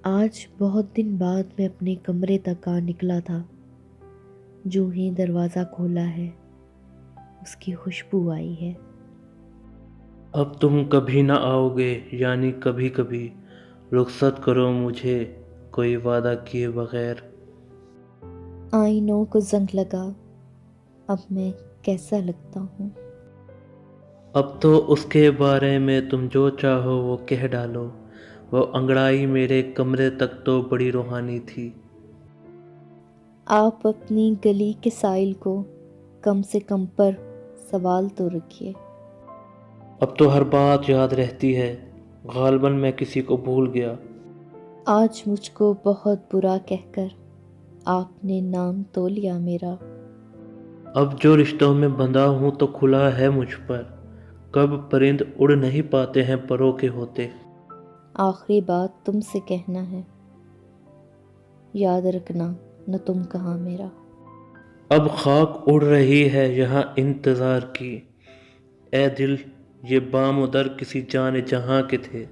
آج بہت دن بعد میں اپنے کمرے تک آ نکلا تھا۔ جو ہی دروازہ کھولا ہے اس کی خوشبو آئی ہے۔ اب تم کبھی نہ آؤ گے، یعنی کبھی کبھی رخصت کرو مجھے کوئی وعدہ کیے بغیر۔ آئینوں کو زنگ لگا، اب میں کیسا لگتا ہوں؟ اب تو اس کے بارے میں تم جو چاہو وہ کہہ ڈالو، وہ انگڑائی میرے کمرے تک تو بڑی روحانی تھی۔ آپ اپنی گلی کے سائل کو کم سے کم پر سوال تو رکھیے۔ اب تو ہر بات یاد رہتی ہے، غالباً میں کسی کو بھول گیا۔ آج مجھ کو بہت برا کہہ کر آپ نے نام تو لیا میرا۔ اب جو رشتوں میں بندھا ہوں تو کھلا ہے مجھ پر، کب پرند اڑ نہیں پاتے ہیں پروں کے ہوتے۔ آخری بات تم سے کہنا ہے، یاد رکھنا نہ تم کہاں میرا۔ اب خاک اڑ رہی ہے یہاں انتظار کی، اے دل یہ بام و در کسی جان جہاں کے تھے۔